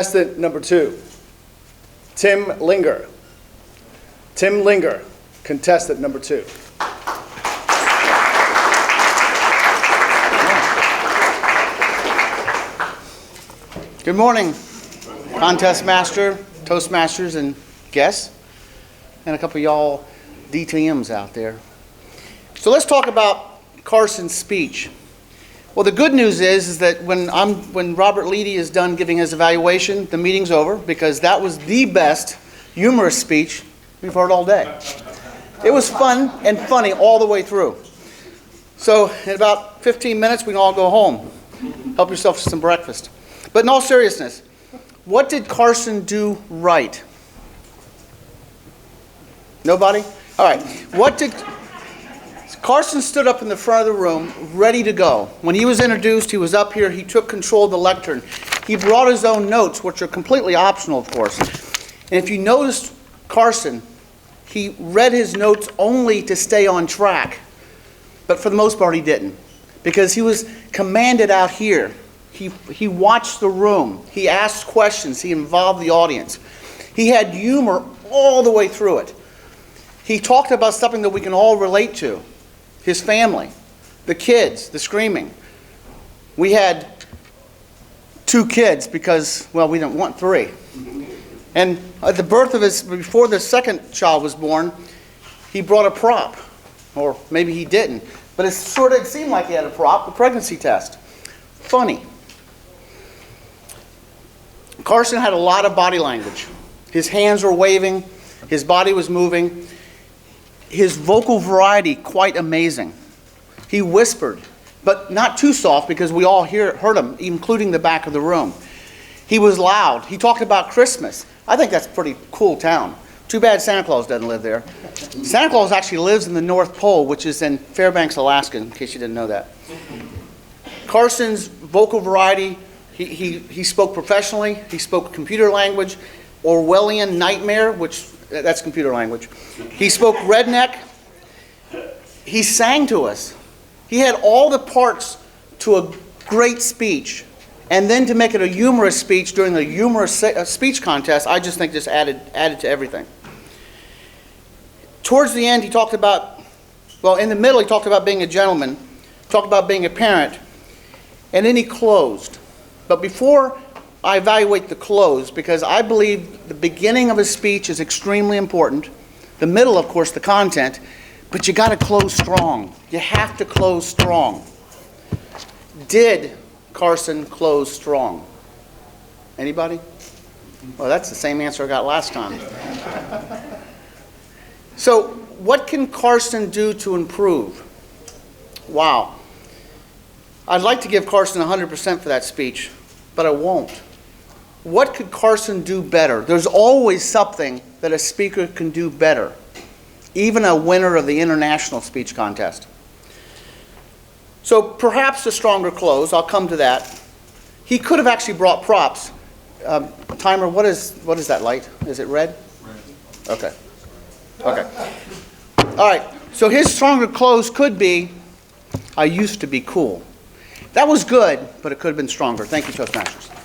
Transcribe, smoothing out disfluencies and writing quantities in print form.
Contestant number 2, Tim Linger. Tim Linger, contestant number 2. Good morning, contest master, Toastmasters, and guests, and a couple of y'all DTMs out there. So let's talk about Carson's speech. Well, the good news is that when Robert Leedy is done giving his evaluation, the meeting's over, because that was the best humorous speech we've heard all day. It was fun and funny all the way through. So in about 15 minutes, we can all go home. Help yourself to some breakfast. But in all seriousness, what did Carson do right? Nobody? All right. Carson stood up in the front of the room, ready to go. When he was introduced, he was up here. He took control of the lectern. He brought his own notes, which are completely optional, of course. And if you noticed Carson, he read his notes only to stay on track. But for the most part, he didn't, because he was commanded out here. He watched the room. He asked questions. He involved the audience. He had humor all the way through it. He talked about something that we can all relate to. His family, the kids, the screaming. We had 2 kids because, well, we didn't want 3. And at the birth of before the second child was born, he brought a prop. Or maybe he didn't. But it sort of seemed like he had a prop, the pregnancy test. Funny. Carson had a lot of body language. His hands were waving. His body was moving. His vocal variety, quite amazing. He whispered, but not too soft, because we all heard him, including the back of the room. He was loud. He talked about Christmas. I think that's a pretty cool town. Too bad Santa Claus doesn't live there. Santa Claus actually lives in the North Pole, which is in Fairbanks, Alaska, in case you didn't know that. Carson's vocal variety, he spoke professionally. He spoke computer language, Orwellian nightmare, which that's computer language. He spoke redneck. He sang to us. He had all the parts to a great speech. And then to make it a humorous speech during the humorous speech contest, I just think just added to everything. Towards the end, he talked about, well, in the middle, he talked about being a gentleman, talked about being a parent, and then he closed. But before I evaluate the close, because I believe the beginning of a speech is extremely important. The middle, of course, the content, but you got to close strong. You have to close strong. Did Carson close strong? Anybody? Well, that's the same answer I got last time. So, what can Carson do to improve? Wow. I'd like to give Carson 100% for that speech, but I won't. What could Carson do better? There's always something that a speaker can do better, even a winner of the international speech contest. So perhaps a stronger close. I'll come to that. He could have actually brought props. Timer, what is that light? Is it red? Red. Okay. Okay. All right. So his stronger close could be, I used to be cool. That was good, but it could have been stronger. Thank you, Toastmasters.